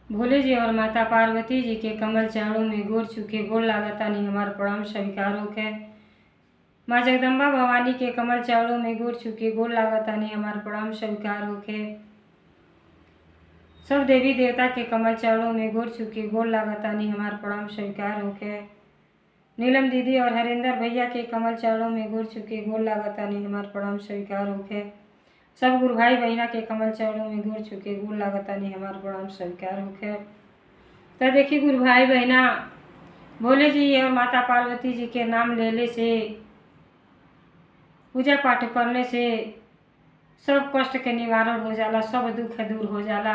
भोले जी और माता पार्वती जी के कमल चरणों में गोर चुके गोर लागतानी हमार प्रणाम स्वीकार होके। माँ जगदम्बा भवानी के कमल चरणों में गोर चुके गोर लागतानी हमार प्रणाम स्वीकार होके। सब देवी देवता के कमल चरणों में गोर चुके गोर लागतानी हमार प्रणाम स्वीकार होके। नीलम दीदी और हरेंद्र भैया के कमल चरणों में गोर चुके गोर लागतानी हमार प्रणाम स्वीकार होके। सब गुरु भाई बहना के कमल चरणों में गोर चुके गोर लागतानी हमार प्रणाम स्वीकार होके। तो देखिए गुरु भाई बहना, भोले जी और माता पार्वती जी के नाम लेने से, पूजा पाठ करने से सब कष्ट के निवारण हो जाला, सब दुख दूर हो जाला।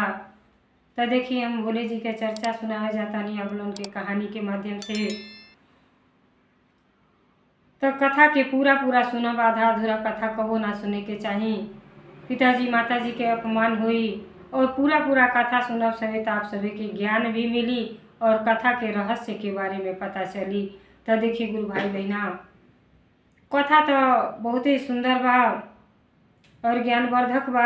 तो देखिए हम भोले जी के चर्चा सुनाया जाता नहीं आप लोगों के कहानी के माध्यम से। तो कथा के पूरा पूरा सुनब, आधा अधूरा कथा कबो ना सुने के चाहिए। पिताजी माताजी के अपमान हुई और पूरा पूरा कथा सुनब सभी तो आप सभी के ज्ञान भी मिली और कथा के रहस्य के बारे में पता चली। तो देखिए गुरु भाई बहना, कथा तो बहुत ही सुंदर बा और ज्ञानवर्धक बा।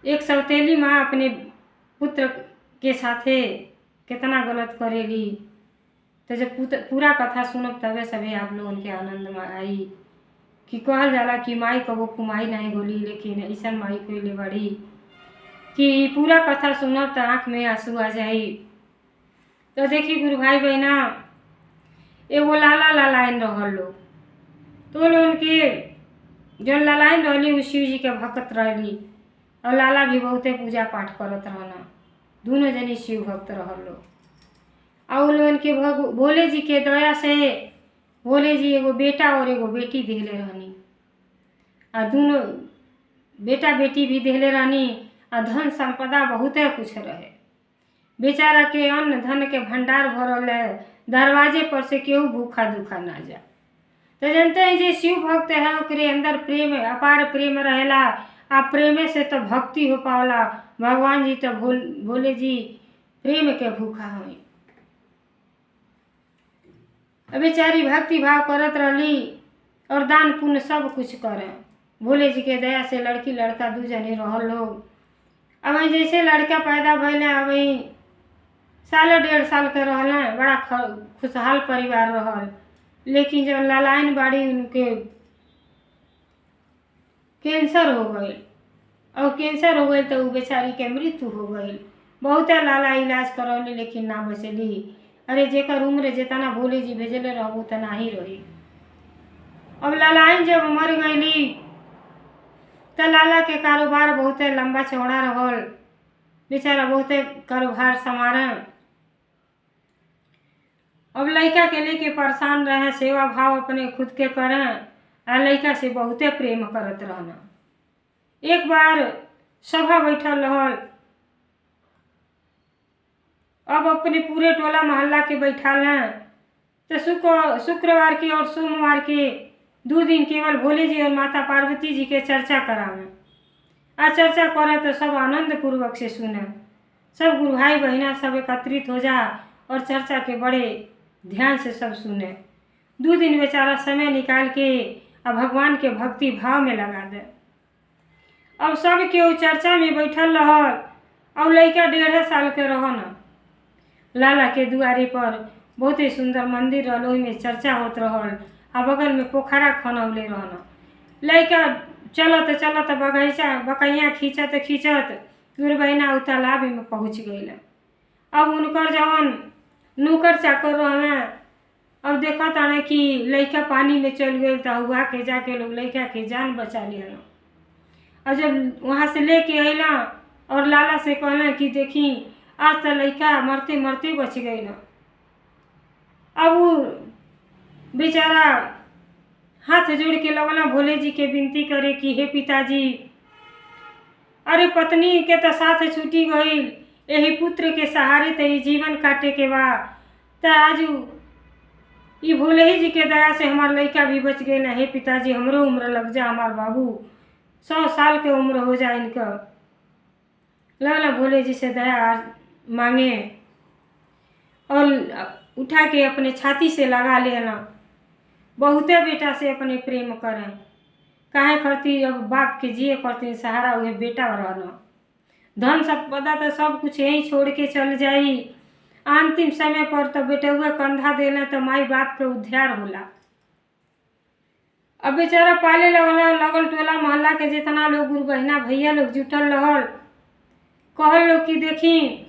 एक सौतेली माँ अपने पुत्र के साथे कितना गलत करेली। तो जब पूरा कथा सुनब तबे सभी आप लोगों के आनंद में आई कि कहल जाला कि माई कबो कुमाई नहीं बोली, लेकिन ऐसा माई कोई ले बड़ी कि पूरा कथा सुनब तो आँख में आंसू आ जाई। तो देखिए गुरु भाई बहना, एगो लाला लालाइन रहल लोग, तो लोगन के जो लालाइन रहली वो शिव जी के भक्त रहली और लाला भी बहुते पूजा पाठ करत रहना। दोनों जनी शिव भक्त रहल लोग और लोगन के भोले जी के दया से भोले जी एगो बेटा और एगो बेटी देहले रहनी और दोनों बेटा बेटी भी देहले रहनी और धन संपदा बहुते कुछ रहे। बेचारा के अन्न धन के भंडार भरल है, दरवाजे पर से केहू भूखा दुखा ना जा। तो जानते हैं जे शिव भक्त है ओकरे अंदर प्रेम, अपार प्रेम रहेला। आप प्रेमे से तो भक्ति हो पावला। भगवान जी तो भोले जी प्रेम के भूखा हुई। बेचारी भक्ति भाव करत रहली और दान पुण्य सब कुछ करे। भोले जी के दया से लड़की लड़का दू जने रहल लोग। अब जैसे लड़का पैदा भइले, अब साल 1.5 साल के रहल, बड़ा खुशहाल परिवार रहल। लेकिन जब लालाइन बाड़ी उनके कैंसर हो गई और कैंसर हो गई तो वो बेचारी के मृत्यु हो गई। बहुत लाला इलाज करौली लेकिन ना बचली। अरे जेकर उम्र जितना भोले जी भेजले रहबू उतना ही रही। अब लालाइन जब मर गईली तो लाला के कारोबार बहुते लंबा चौड़ा रहल। बेचारा बहुते कारोबार संभारे। अब लड़का के लेके परेशान रहे, सेवा भाव अपने खुद के करें और लड़का से बहुते प्रेम करत रहना। एक बार सभा बैठल रहल, अब अपने पूरे टोला मोहल्ला के बैठाल हैं। तो शुक्रवार के और सोमवार के 2 दिन केवल भोले जी और माता पार्वती जी के चर्चा करावे। आ चर्चा करे तो सब आनंद पूर्वक से सुने। सब गुरु भाई बहना सब एकत्रित हो जा और चर्चा के बड़े ध्यान से सब सुने। 2 दिन बेचारा समय निकाल के अब भगवान के भक्ति भाव में लगा दे। अब सब के चर्चा में बैठल रहल और लड़का 1.5 साल के रहना। लाला के दुआरे पर बहुत ही सुंदर मंदिर रहल, ओहिमे चर्चा होत रहल आ बगल में पोखरा खनौले रहना। लड़का चलत चलत बकैया खींचत गुरु बहना उ तालाब में पहुँच गई। अब उनकर जवन नौकर चाकर रहना, अब देखत आने कि लड़का पानी में चल गई तो हुआ के जाके लोग लड़का के जान बचा लिया। और जब वहाँ से लेके अला और लाला से कहना कि देखी आज तो लड़का मरते मरते बच गई ना। अब वो बेचारा हाथ जोड़ के लगना भोले जी के विनती करे कि हे पिताजी, अरे पत्नी के तो साथ छूटी गई, यही पुत्र के सहारे तो जीवन काटे के बा। तो आज ये भोले ही जी के दया से हमार लड़का भी बच गए ना। हे पिताजी हमरो उम्र लग जा, हमार बाबू 100 साल के उम्र हो जाए इनका। लगला भोले जी से दया मांगे और उठा के अपने छाती से लगा लेना। बहुते बेटा से अपने प्रेम करें। काहे करती अब बाप के जिए करती सहारा हुए बेटा रहना। धन संपदा तो सब कुछ यहीं छोड़ के चल जाई। अंतिम समय पर तो बेटुआ कंधा देना तो माई बाप के उद्धार होला। अब बेचारा पाले लगल टोला मोहल्ला के जितना लोग गुरु बहिना भैया लोग जुटल रहल, कहल लोग कि देखी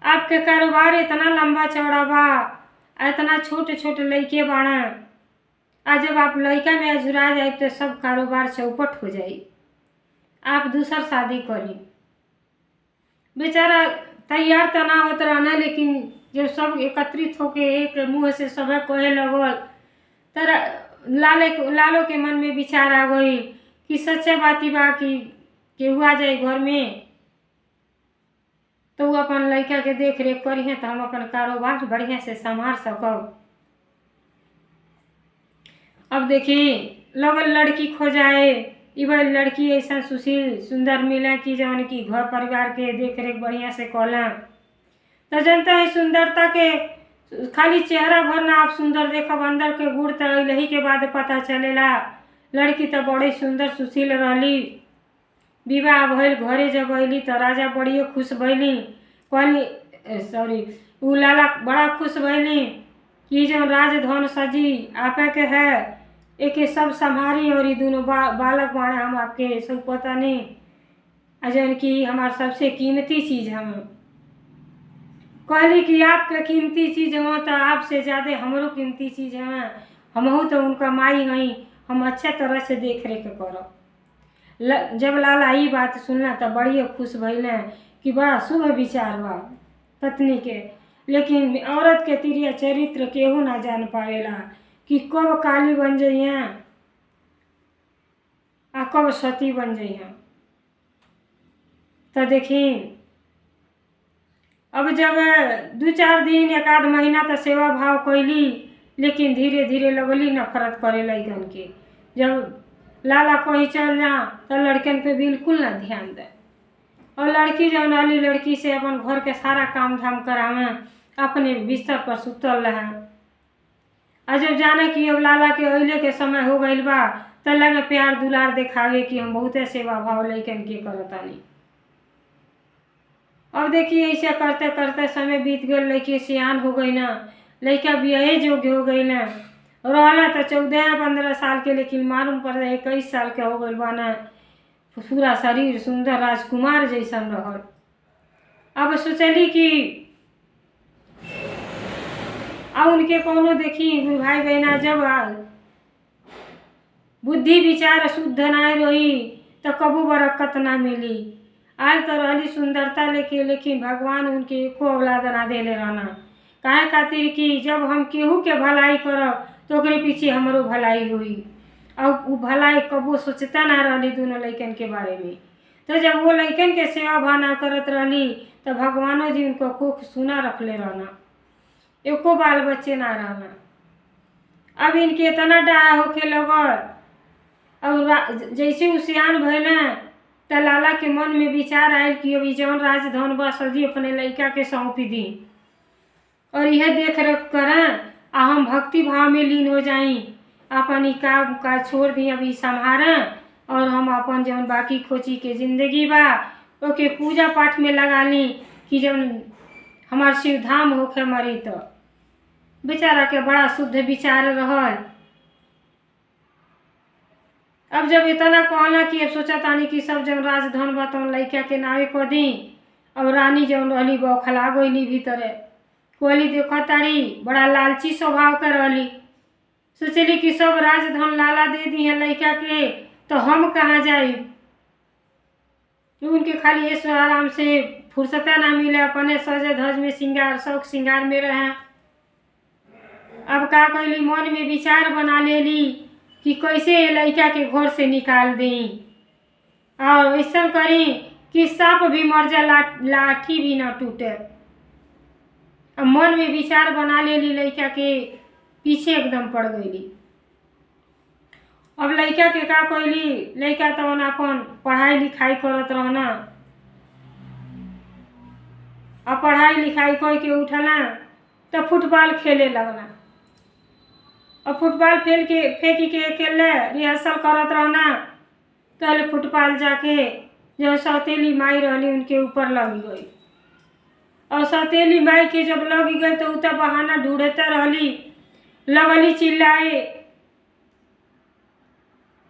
आपके कारोबार इतना लंबा चौड़ा बा, इतना छोटे छोटे लड़के बाड़ा, आज जब आप लड़का में अजुरा जाए तो सब कारोबार चौपट हो जाई, आप दूसर शादी करी। बेचारा तैयार तो ना होता रहना, लेकिन जब सब एकत्रित होके एक मुँह से सब कहे लगल तो लालो के मन में विचार आ गई कि सच्चा बाती बा कि केहू आ जाए घर में तो वो अपन लड़का के देख रेख करी है तो हम अपन कारोबार बढ़िया से संभाल सकब। अब देखी लगल लड़की खो जाए, इवन लड़की ऐसा सुशील सुंदर मिला कि जौन की घर परिवार के देख रेख बढ़िया से कला। तो जनता है सुंदरता के खाली चेहरा भर ना आप सुंदर देखब, अंदर के गुण तो यही के बाद पता चलेला। लड़की तो बड़ी सुंदर सुशील रहली। विवाह भइल, घरे जब अली तो राजा बड़ी खुश भैली, कहली उ लाला बड़ा खुश भैली कि जो राजधन सजी आपे के है, एक सब संभारी और दोनों बालक बाणे हम आपके सब पता नहीं, जौन की हमार सबसे कीमती चीज़ हम। कहली कि आपके कीमती चीज़ हो तो आपसे ज़्यादा हमरो कीमती चीज़ है, हमहू तो उनका माई हई, हम अच्छे तरह से देख रेख करब। जब लाला ये बात सुनला तो बड़ी खुश भइले कि बड़ा शुभ विचार बा पत्नी के। लेकिन औरत के तिरिया चरित्र केहू ना जान पावेला कि कब काली बन जइया आ कब सती बन जइया। तो देखी अब जब 2-4 दिन 1 आध महीना तो सेवा भाव कैली, लेकिन धीरे धीरे लगली नफरत करे लड़कन के। जब लाला कहीं चल जा तो लड़कन पे बिल्कुल ना ध्यान दे, और लड़की जौन वाली लड़की से अपन घर के सारा काम धाम करावे, अपने बिस्तर पर सुतल रहे। और जब जाने कि अब लाला के अइले के समय हो गइल बा तो लगे प्यार दुलार दिखावे कि हम बहुते सेवा भाव लड़कन के करतानी। अब देखिए ऐसे करते करते समय बीत गए, लड़की सियान हो गई ना, लड़का बियाहे योग्य हो गई ना, रहला तो 14-15 साल के, लेकिन मालूम पड़ रहा 21 साल के हो गई बाना, पूरा शरीर सुंदर राजकुमार जैसन रहल। अब सोचली कि उनके कोनो देखी गुरु भाई बहना जब बुद्धि विचार शुद्ध ना रही तो कबू बरकत ना मिली। आज तो रहली सुंदरता लेके, लेकिन भगवान उनके एको औलाद ना देले रहना। काहे खातिर कि जब हम केहू के भलाई करब तो ओकरे पीछे हमरो भलाई हुई, और वो भलाई कबू सोचता ना रहली दोनों लड़कन के बारे में। तो जब वो लड़कन के सेवा भाव करत रहली तो भगवानो जी उनको कोख सुना रखले रहना, एको बाल बच्चे ना रहना। अब इनके इतना डाया होके लगल, अब जैसे उ सियान भइले तो लाला के मन में विचार आयल कि अभी जौन राजधन बा सजी अपने लड़का के सौंपी दी और यह देख रेख करें, आ हम भक्ति भाव में लीन हो जाई, अपन काम काज छोड़ दी अभी संभारें, और हम अपन जौन बाकी खोची के जिंदगी बा ओके पूजा पाठ में लगा ली कि जौन हमार शिव धाम होके मरी। तो बेचारा के बड़ा शुद्ध विचार रहल। अब जब इतना कहला कि अब सोचा तानी कि सब जौन राजधन बा तौन लड़का के नावे कर दी, और रानी जौन रहली बौखला गईली भीतरे, कोहली देखा तारी बड़ा लालची स्वभाव के रहली। सोचली कि सब राजधन लाला दे दी है लड़का के तो हम कहाँ जाई। उनके खाली ऐसे आराम से फुर्सत ना मिले, अपने सजे धज में श्रृंगार शौक श्रृंगार में रहे। अब का कैली मन में विचार बना लेली कि कैसे लड़का के घर से निकाल दें, और ऐसा करी कि सांप भी मर जाए लाठी भी ना टूटे। अब मन में विचार बना लेली, लड़का के पीछे एकदम पड़ गईली। अब लड़का के का कैली, लड़का तो अपन पढ़ाई लिखाई करत रहना, अब पढ़ाई लिखाई कर के उठला तो फुटबॉल खेले लगना। अब फुटबॉल फेंकी के अकेले रिहर्सल करत रहना, कल फुटबॉल जाके जो सौतेली माई रहली उनके ऊपर लग गई। और सौतेली माई के जब लग गई तो उ बहाना ढूंढते रहली, लगली चिल्लाए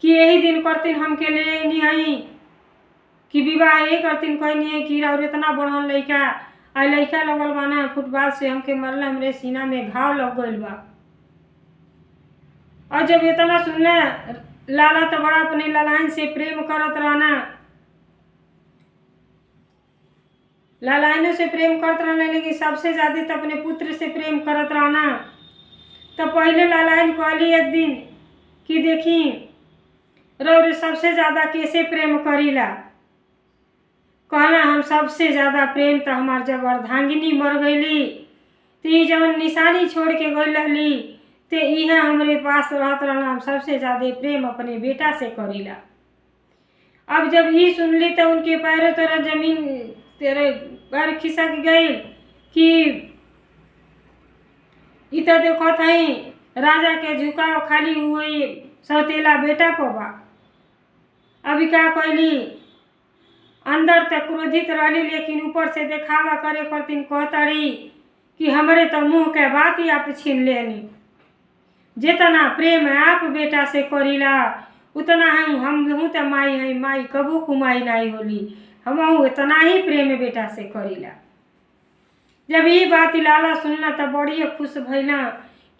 कि यही दिन करतीन हमके ले नहीं आई कि विवाह ये करतीन कहनी है कि और इतना बढ़न लड़का आ लड़का लगल बाना फुटबॉल से हमके मरल, हमरे सीना में घाव लग गइल बा। और जब इतना सुनले लाला तो बड़ा अपने लालाइन से प्रेम करत रहना, लालाइनों से प्रेम करत रहना, लेकिन सबसे ज्यादा तो अपने पुत्र से प्रेम करत रहना। तो पहले लालाइन कहली एक दिन कि देखी रौरे सबसे ज्यादा कैसे प्रेम करीला। कहना हम सबसे ज्यादा प्रेम तो हमार जब अर्धांगिनी मर गईली तो ये जब निशानी छोड़ के गई रहली तो यह हमरे पास रहत रहना, हम सबसे ज्यादा प्रेम अपने बेटा से करीला। अब जब ये सुनली तो उनके पैरों तरह जमीन तेरे पैर खिसक गई कि इतना देखो थी राजा के झुकाव खाली हुए सौतेला बेटा पबा। अभी क्या कहली अंदर तक क्रोधित रहली, लेकिन ऊपर से देखावा करे करतीन कहतड़ी कि हमरे तो मुँह के बात ही आप छीन लेनी। जितना प्रेम आप बेटा से करीला उतना हम तो माई है, माई कबू कुमाई नहीं होली, हम इतना ही प्रेम बेटा से करीला। जब ये बात लाला सुनला तो बड़ी खुश भइला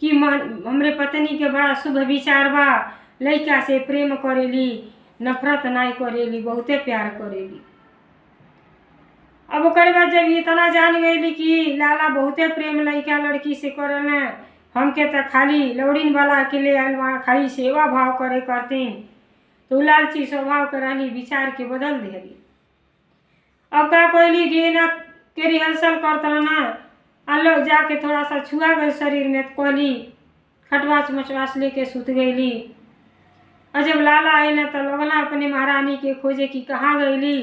कि हमरे पत्नी के बड़ा शुभ विचार बा, लड़का से प्रेम करेली, नफरत नहीं करेली, बहुते प्यार करेली। अब ओकर बाद जब इतना जान गई कि लाला बहुते प्रेम लड़का लड़की से करना, हमके तो खाली लौड़ीन वाला के ले आयल वहाँ खाली सेवा भाव करे करतीन, तो लालची स्वभाव के रहली, विचार के बदल देली। अब का कहली गेना के रिहर्सल करत रहना, लोग जाके थोड़ा सा छुआ गए शरीर में, तो कहली खटवास मचवास लेके सुत गईली। और जब लाला आइल तो लगला अपने महारानी के खोजे कि कहाँ गईली,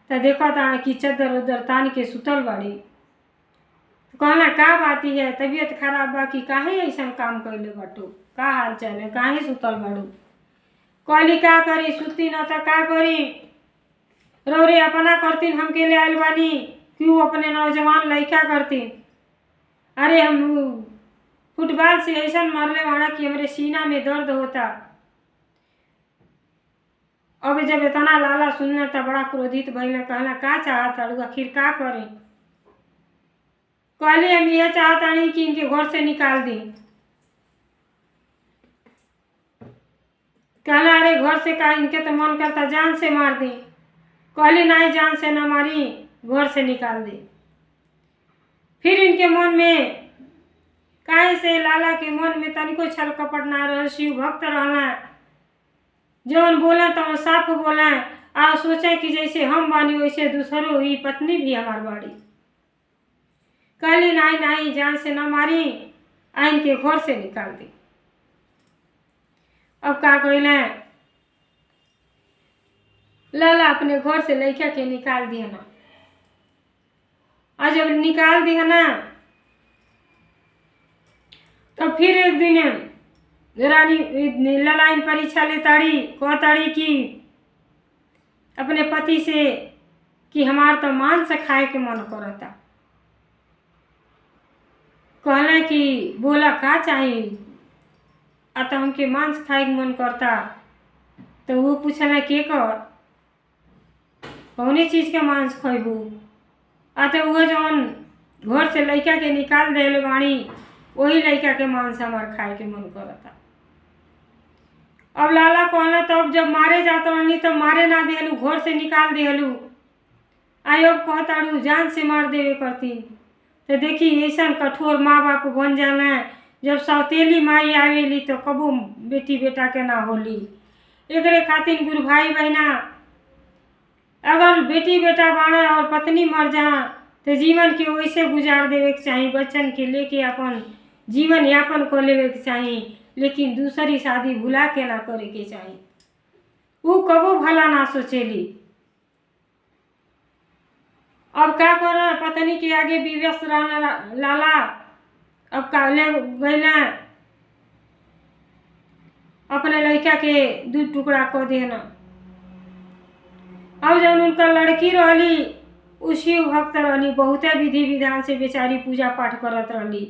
तो देखा था कि चद्दर उद्दर तान के सुतल बाड़ी। तो कहला का बाती है, तबीयत खराब बा कि काहे ऐसा काम कैले बाटू, का हाल चाल है, काहे सुतल बाड़ू। कहली का करी, सुती न तो का करी, रौरे अपना करतीन हमके ले आयल बानी क्यों अपने नौजवान लड़का करतीन। अरे हम फुटबॉल से ऐसा मारले वाड़ा कि हमरे सीना में दर्द होता। अब जब इतना लाला सुनना तो बड़ा क्रोधित भइल, कहला का चाहता आखिर का करें। कहली हम यह चाहता नहीं कि इनके घर से निकाल दी। कहला अरे घर से का, इनके तो मन करता जान से मार दी। कहली नहीं जान से न मारी, घर से निकाल दी। फिर इनके मन में काहे से लाला के मन में तनिको छल कपट ना रह, शिव भक्त रहना, जौन बोला तो साफ बोला, आ सोचा कि जैसे हम बानी वैसे दूसरों ही पत्नी भी हमार बाड़ी। कहली नहीं नहीं जान से न मारी, आइन के घर से निकाल दी। अब का कहला लाला अपने घर से लड़का के निकाल दिया ना। और जब निकाल दिया ना तो फिर एक दिन रानी लालाइन परीक्षा ले ताड़ी, कहताड़ी कि अपने पति से कि हमार तो मांस खाए के मन करता। कहला कि बोला का चाहिए, तो हमके मांस खाए के मन करता। तो वो पूछला के कर कौने चीज के मांस खैबू। तो वो जौन घर से लड़का के निकाल देले बाणी वही लड़का के मांस हमार खाए के मन करता। अब लाला कहला तब जब मारे जाता रहनी तब मारे ना देहलू, घर से निकाल देहलू, आयोग कहताड़ू जान से मार देवे करती। तो देखी ऐसा कठोर माँ बाप बन जाना, जब सौतेली माई आवेली तो कबो बेटी बेटा के ना होली। एकरे खातिर गुरु भाई बहना अगर बेटी बेटा बाड़ा और पत्नी मर जा तो जीवन के वैसे गुजार देवे के चाहिए, बच्चन के लेके अपन जीवन यापन कर लेवे के चाहिए, लेकिन दूसरी शादी भुला के ना करे के चाहिए। वो कबो भला ना सोचेली। अब का कर पत्नी के आगे भी व्यस्त रहना लाला। अब का ले गईला अपने लड़का के 2 टुकड़ा कर देना। अब जब उनका लड़की रहली उ शिव भक्त रहली, बहुते विधि विधान से बेचारी पूजा पाठ करत रहली।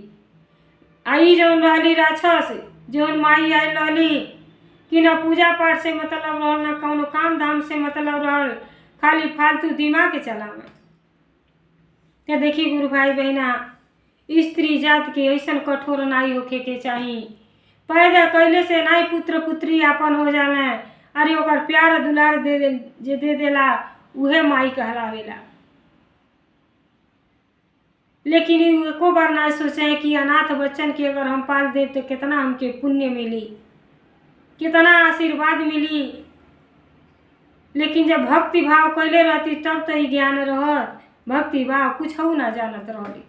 आई जौन रहली राक्षस, जौन माई आई रहली कि ना पूजा पाठ से मतलब रहल, ना कौनो काम धाम से मतलब रहल, खाली फालतू दिमाग चलावे। तो देखी गुरु भाई बहना, स्त्री जात के ऐसा कठोर नाई होखे के चाही। पैदा कैले से नाई पुत्र पुत्री आपन हो जाना। अरे ओकर प्यार दुलार दे देला उहे माई कहलावेला। लेकिन एको बार ना सोचे कि अनाथ बच्चन के अगर हम पाल देव तो कितना हमके पुण्य मिली, कितना आशीर्वाद मिली। लेकिन जब भक्ति भाव कैले रहती तब तो ही ज्ञान रहत। भक्ति भाव कुछ ना जानत रहली।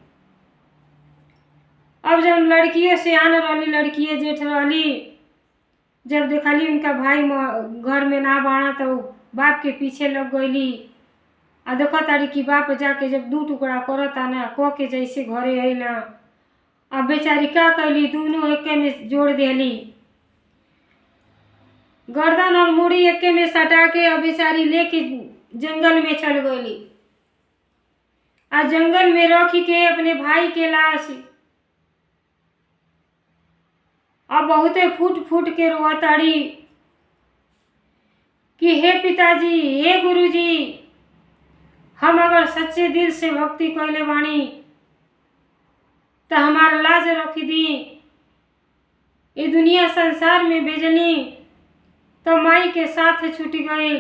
अब जब लड़कियों से आन रहली, लड़किए जेठ रहली, जब देखली उनका भाई घर में ना बाड़ा तो बाप के पीछे लग गईली। आ देखो तारी कि बाप जाके जब 2 टुकड़ा करता ना कह के जैसे घरे अइला। अब बेचारी का कैली, दोनों एके में जोड़ देली, गर्दन और मुड़ी एके में सटा के अब बेचारी लेके जंगल में चल गईली। आ जंगल में रखी के अपने भाई के लाश अब बहुते फूट फूट के रोताड़ी कि हे पिताजी, हे गुरुजी, हम अगर सच्चे दिल से भक्ति कैले बानी तो हमारा लाज रख दी। ये दुनिया संसार में भेजनी तो माई के साथ छूट गई,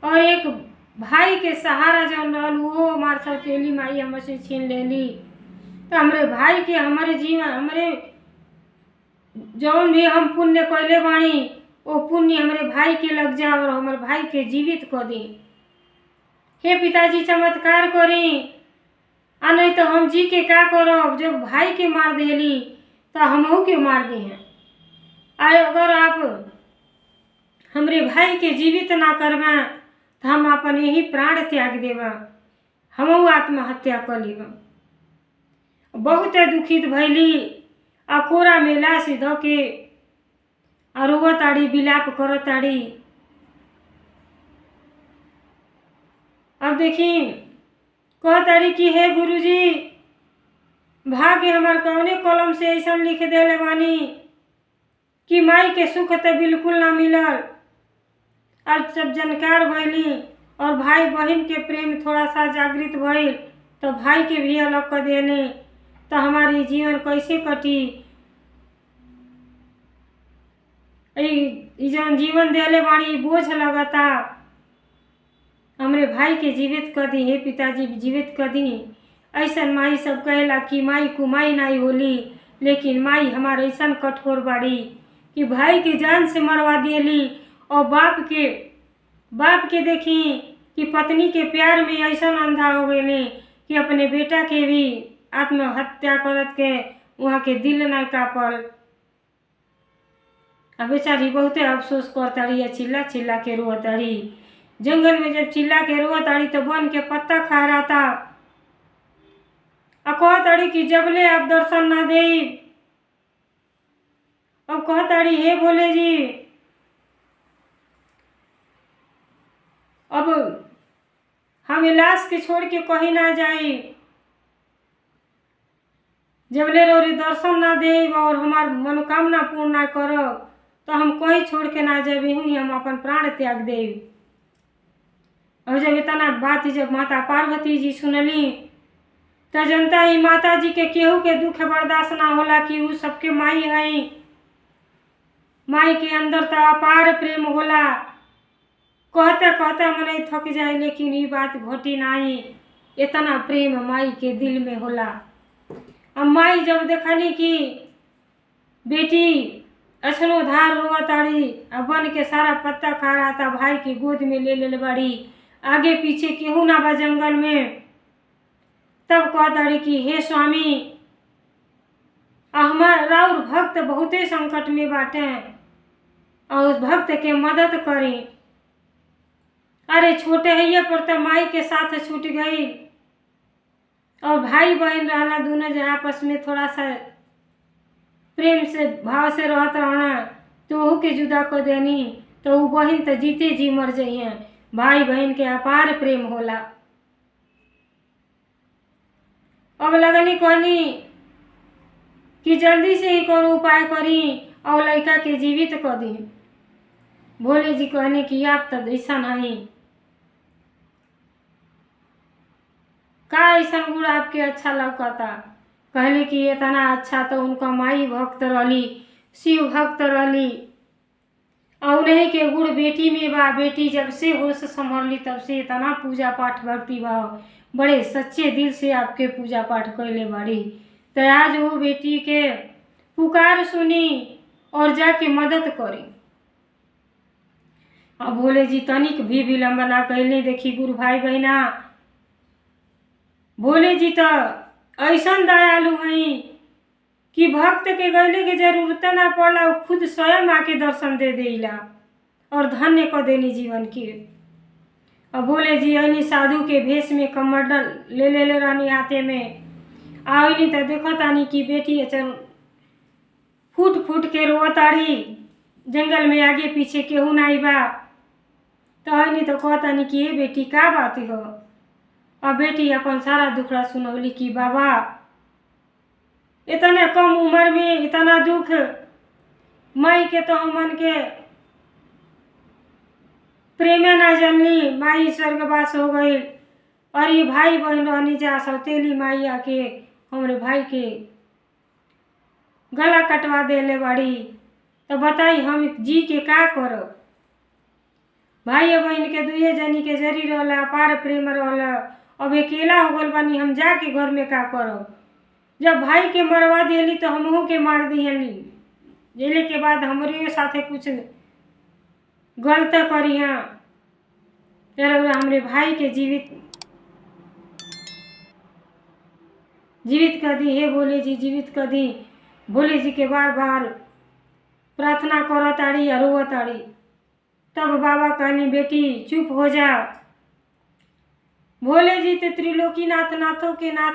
और एक भाई के सहारा जौन रहल वो हमार सौतेली माई हमसे छीन लेली। तो हमारे भाई के, हमारे जीवन, हमारे जौन भी हम पुण्य कैले बानी वो पुण्य हमारे भाई के लग जाओ और हमारे भाई के जीवित कर दी। हे पिताजी चमत्कार करी, आ नहीं तो हम जी के क्या करब। जब भाई के मार देली तो हमहू के मार दी हैं। अगर आप हमरे भाई के जीवित ना करबा तो हम अपन यही प्राण त्याग देवा, हमहू आत्महत्या कर लेबा। बहुत दुखित भैली। आ कोरा में लाश ध के रोवताड़ी, विलाप करताड़ी। अब देखी कहताड़ी कि हे गुरुजी, भाग्य हमार कौने कलम से ऐसा लिख देले बानी कि माई के सुख तो बिल्कुल ना मिलल। अब जब जानकार भैली और भाई बहन के प्रेम थोड़ा सा जागृत भइल तो भाई के भी अलग कर देने, तो हमारी जीवन कैसे कटी। जौन जीवन देले बाणी बोझ लगता, हमरे भाई के जीवित कर दी, हे पिताजी जीवित कर दी। ऐसा माई सब कहेला कि माई कुमाई नहीं होली, लेकिन माई हमारे ऐसा कठोर बाड़ी कि भाई के जान से मरवा दियली। और बाप के देखी कि पत्नी के प्यार में ऐसा अंधा हो गए कि अपने बेटा के भी आत्महत्या करत के वहाँ के दिल न कापल। अब बेचारी बहुते अफसोस करताड़ी, या चिल्ला चिल्ला के रोताड़ी। जंगल में जब चिल्ला के रोताड़ी तो बन के पत्ता खा रहा था। अब कहताड़ी कि जबले आप दर्शन ना दे। अब कहताड़ी हे भोले जी, अब हम लाश के छोड़ के कहीं ना जाई, जबले रोरी दर्शन ना दे और हमार मनोकामना पूर्ण ना करो तो हम कहीं छोड़ के ना जाए, हम अपन प्राण त्याग दे। और जब इतना बात जब माता पार्वती जी सुनली तो जनता ही माता जी के केहू के दुख बर्दाश्त ना होला कि वो सबके माई है। माई के अंदर तो अपार प्रेम होला। कहते कहते मन थक जाए, लेकिन ये बात घटी नहीं। इतना प्रेम माई के दिल में होला। अब माई जब देखली कि बेटी असनो धार रोवताड़ी, अब बन के सारा पत्ता खा रहा था, भाई की गोद में ले बाड़ी, आगे पीछे केहू ना बा जंगल में। तब कहताड़ी कि हे स्वामी, हमार राउर भक्त बहुते संकट में बाटे और उस भक्त के मदद करी। अरे छोटे हैया पर तो माई के साथ छूट गई और भाई बहन रहना दोनों जो आपस में थोड़ा सा प्रेम से भाव से रहत रहना, तो वहू के जुदा कर देनी तो वो बहन तो जीते जी मर जाइए। भाई बहन के अपार प्रेम होला। अब लगनी कहनी कि जल्दी से ही कौन उपाय करी और लड़का के जीवित कर दी। भोले जी कहने कि आप तो ऐसा नहीं, का ऐसा गुड़ आपके अच्छा लगता। कहले कि इतना अच्छा तो उनका माई भक्त रही, शिव भक्त रही, और उन्हीं के गुड़ बेटी में बा। बेटी जब से होश संभली तब से इतना पूजा पाठ भक्ति भाव बड़े सच्चे दिल से आपके पूजा पाठ कैले बाड़ी। तो आज वो बेटी के पुकार सुनी और जाके मदद करी। अब भोले जी तनिक भी विलम्ब ना कैले। देखी गुरु भाई बहना, भोले जी तो ऐसा दयालु हैं कि भक्त के गैले के जरूरत ना पड़ला, खुद स्वयं आके दर्शन दे देला और धन्य को देनी जीवन के। अब भोले जी ऐनी साधु के भेष में कमंडल ले रहनी हाथे में। आईनी तो देखो तानी कि बेटी अचल फूट फूट के रोताड़ी, जंगल में आगे पीछे केहू नहीं बा। तो ऐनी तो कहतानी कि ये बेटी का बात हो। अब बेटी अपन सारा दुखड़ा सुनौली कि बाबा इतने कम उम्र में इतना दुख, माई के तो हमन के प्रेमे ना जनली, माई स्वर्गवास हो गई और ये भाई बहन रहनी जा सौतेली माई आके हमारे भाई के गला कटवा देले बाड़ी। तो बताई हम जी के का करो। भाई बहन के दुए जनी के जरी रहला, अपार प्रेम रहला, अब अकेला हो गल बानी, हम जाके घर में का करो। जब भाई के मरवा दिली तो हमहू के मार दिहली, जेले के बाद हमारे साथे कुछ गलत करी हाँ, तेरा हमरे भाई के जीवित कर दी। हे भोले जी जीवित कर दी। भोले जी के बार बार प्रार्थना करो ताड़ी या रो ताड़ी। तब बाबा कहनी बेटी चुप हो जा। भोले जी तो त्रिलोकी नाथ नाथों के नाथ,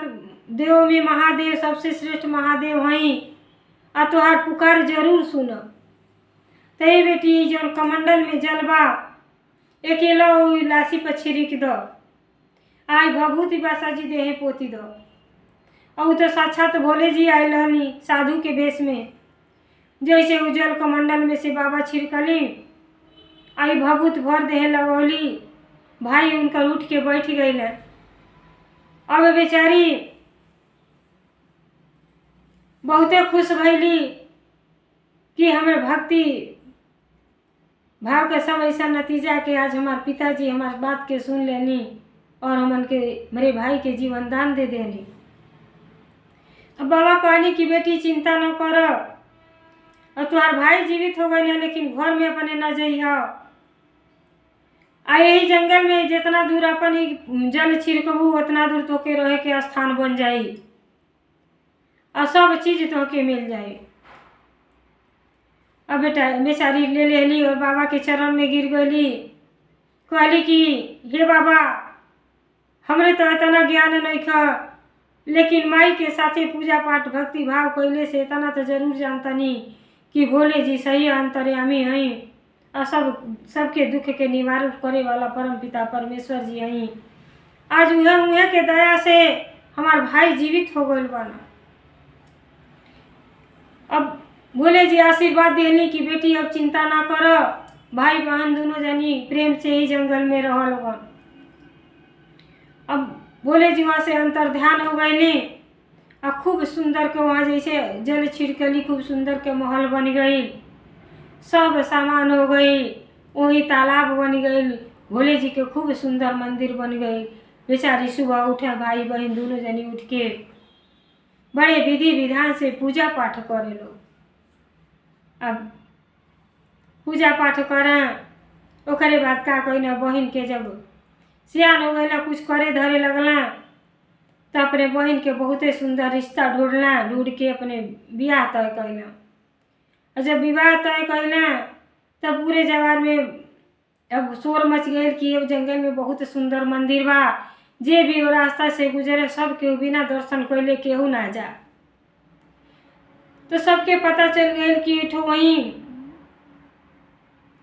देव में महादेव सबसे श्रेष्ठ महादेव हैं, आ तुहार पुकार जरूर सुनो। तई बेटी जो कमंडल में जलवा अकेला लाशी पर छिड़क दो, आई भभूति बासा जी देहे पोती दो। और तो साक्षात भोले जी आयल रहनी साधु के भेष में। जैसे उज्जवल कमंडल में से बाबा छिड़कली, आई भभूत भर देहे लगौली। भाई उनका उठ के बैठ गई। अब बेचारी बहुते खुश भैली कि हमें भक्ति भाव के सब ऐसा नतीजा के आज हमारे पिताजी हमारे बात के सुन लेनी और हमन के मेरे भाई के जीवन दान दे देनी। अब बाबा कहनी कि बेटी चिंता न करो, और तुम्हार भाई जीवित हो गए, लेकिन घर में अपने न जइह। आ यही जंगल में जितना दूर अपन जल छिड़कबू उतना दूर तोके रहे के स्थान बन जाई और सब चीज तोके मिल जाए। अब बेटा बेचारी ले लेली और बाबा के चरण में गिर गई। कहली कि हे बाबा हमरे तो इतना ज्ञान नहीं था, लेकिन माई के साथे पूजा पाठ भक्ति भाव कैले से इतना तो जरूर जानतनी कि भोले जी सही अंतर्यामी हैं और सबके दुख के निवारण करे वाला परम पिता परमेश्वर जी हैं। आज उहे के दया से हमार भाई जीवित हो गए बना। अब भोले जी आशीर्वाद देनी कि बेटी अब चिंता ना करो, भाई बहन दोनों जनी प्रेम से ही जंगल में रहल बन। अब भोले जी वहाँ से अंतर ध्यान हो गए और खूब सुंदर के वहाँ जैसे जल छिड़कली, खूब सुंदर के महल बन गई, सब सामान हो गई, वही तालाब बन गई। भोले जी के खूब सुंदर मंदिर बन गई। बेचारी सुबह उठे, भाई बहन दोनों जनी उठ के बड़े विधि विधान से पूजा पाठ करे लोग। अब पूजा पाठ करें ओकरे बाद का कोई ना, बहन के जब सियान हो गया कुछ करे धरे लगला तो अपने बहन के बहुते सुंदर रिश्ता ढूंढला, ढूंढ के अपने ब्याह तय कैला। और जब विवाह तय कैला तब पूरे जवार में अब शोर मच गए कि अब जंगल में बहुत सुंदर मंदिर बा, जे भी वो रास्ता से गुजरे सब केहू बिना दर्शन कैले केहू ना जा। तो सबके पता चल गए कि वहीं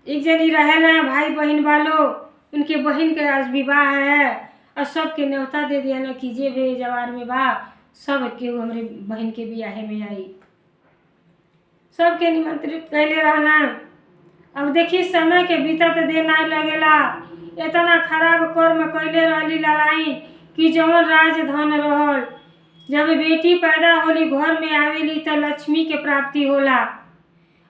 एक जनी रहेला भाई बहन वालों, उनके बहन के आज विवाह है और सबके न्योता दे दिया ना कि जे भी जवार में बा सब के हमारे बहन के बियाहे में आई, सबके निमंत्रित कैले रहना। अब देखी समय के बीतत देर नहीं लगेला, इतना खराब कर्म कैले रहली ललाई कि जवन राज धन रहल, जब बेटी पैदा होली घर में आवेली तो लक्ष्मी के प्राप्ति होला,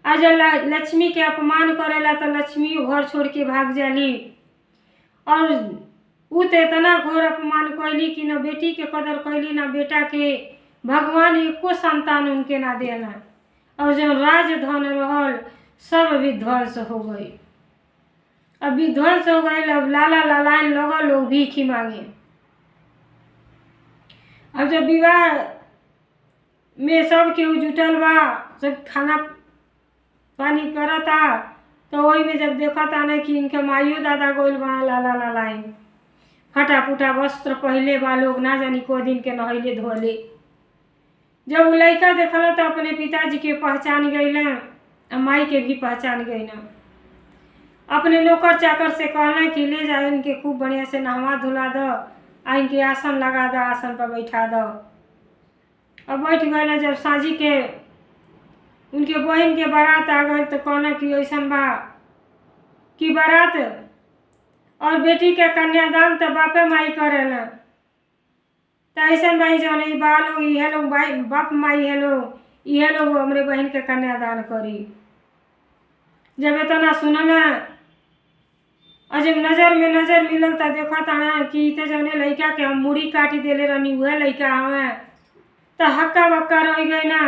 आ जब लक्ष्मी के अपमान करेला तो लक्ष्मी घर छोड़ के भाग जाली। और उ तो इतना घोर अपमान कैली कि न बेटी के कदर कैली न बेटा के, भगवान एको संतान उनके ना देना। और जो राज धन रहल सब विध्वंस हो गई। अब विध्वंस हो गए, अब लाला लालाइन लगल लोग भीखी मांगे। अब जब विवाह में सब केहू जुटल बा, सब खाना पानी करता, तो वही में जब देखता ना कि इनके माइयो दादा गोइल बना लाला लालाइन, फटा फूटा वस्त्र पहले बा, लोग ना जानी को दिन के नहैले धोले। जब वो लड़का देखल तो अपने पिताजी के पहचान गईला, माई के भी पहचान गईला। अपने नौकर चाकर से कहना कि ले जाए इनके खूब बढ़िया से नहवा धुला दो, आ इनके आसन लगा दो, आसन पर बैठा दो। अब बैठ गए। जब साँझी के उनके बहन के बारात आ गए तो कहना कि ऐसा बा कि बारात और बेटी के कन्यादान तो बापे माई करेला, तो ऐसा भाई जो नहीं बा लोग ये लोग बाप माई है लोग, ये लोग हमारे बहन के कन्यादान करी। जब इतना सुनना और जब नजर में नजर मिलल तो देखा था कि इतने जौने लड़का के हम मुड़ी काटी देले रहनी वह लड़का हमें, तो हक्का बक्का रह गई ना।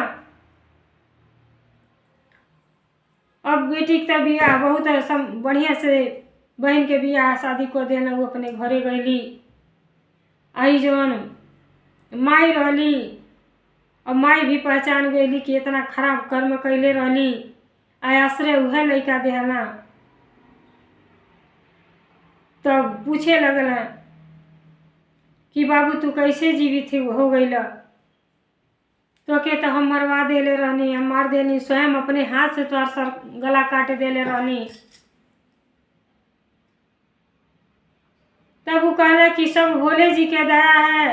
अब बेटी का बियाह बहुत बढ़िया से बहन के बियाह शादी को देना, वो अपने घरे गईली। आई जौन माई रहली, और माई भी पहचान गईली कि इतना खराब कर्म कैले रहली, आश्रय वह लड़का देहला। तब पूछे लगल कि बाबू तू कैसे जीवित हो गईल, तो के तो हम मरवा देले रहनी, हम मार देनी, स्वयं अपने हाथ से तोर सर गला काट देले रहनी। तब वो कहला कि सब भोले जी के दया है,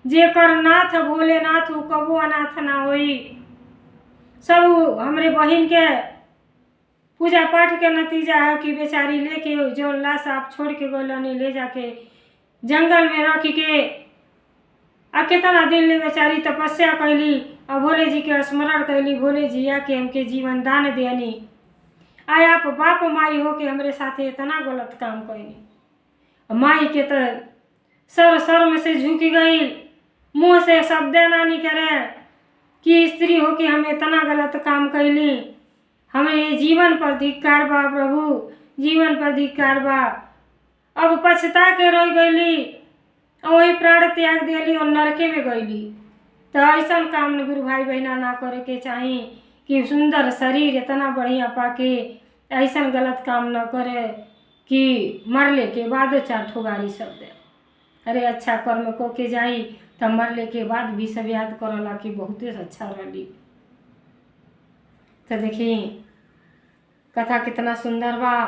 जेकर नाथ भोलेनाथ उ कबो अनाथ ना होई। सब हमरे बहन के पूजा पाठ के नतीजा है कि बेचारी लेके जो लाश आप छोड़ के गई ले जाके जंगल में रख के आ कितना दिन ले बेचारी तपस्या कैली और भोले जी के स्मरण कैली। भोले जी आके हमके जीवन दान देनी, आय आप बाप माई हो के हमरे साथे इतना गलत काम कैली। माई के तो सर में से झुक गई, मुँह से शब्द ना निकले कि स्त्री हो के हम इतना गलत काम कैली, हमें ये जीवन पर धिक्कार बा प्रभु, जीवन पर धिक्कार बा। अब पछता के रह गईली और वही प्राण त्याग दिली और नरके में गईली। तो ऐसा काम न गुरु भाई बहना ना करे के चाही कि सुंदर शरीर इतना बढ़िया पाके ऐसा गलत काम न करे कि मरले के बाद 4 ठोगारी शब्द। अरे अच्छा कर्म को के जाई तब मरले के बाद भी सब याद करला कि बहुते अच्छा रही। तो देखी कथा कितना सुंदर बा।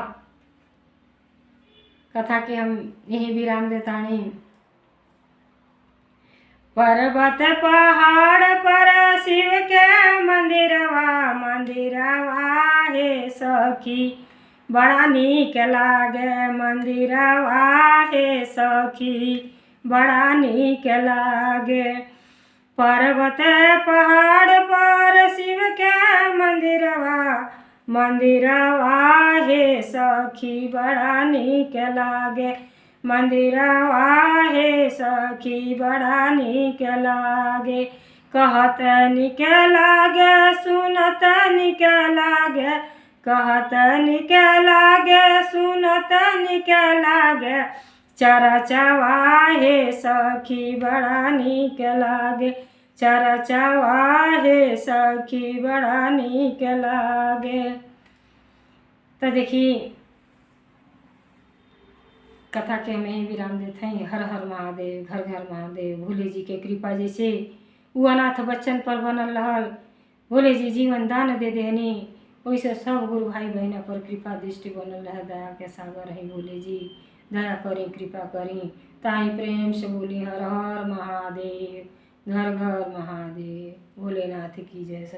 कथा के हम यही विराम देतानी। पर्वत पहाड़ पर शिव के मंदिरवा, मंदिरवा हे सखी बड़ा नीक लागे, मंदिरवा हे सखी बड़ा नीक लागे। पर्वत पहाड़ पर शिव के मंदिरवा, मंदिरवा हे सखी बड़ा नीक लागे, मंदिरवा हे सखी बड़ा नीक लागे। कहत नीक लागे सुनत नीक लागे, कहत नीक लागे सुनत नीक लागे, चरचवा हे सखी बड़ा नीक लागे, चरचवा हे सखी बड़ा नीक लागे। तो देखी कथा के हमें ही विराम देते हैं। हर हर महादेव, घर घर महादेव। भोले जी के कृपा जैसे वो अनाथ बच्चन पर बनल रहल, भोले जी जीवन दान दे देनी, वैसे सब गुरु भाई बहन पर कृपा दृष्टि बनल रहे। दया के सागर है भोले जी। दया करी कृपा करी। ताई प्रेम से बोली हर हर महादेव, घर घर महादेव। भोलेनाथ की जय।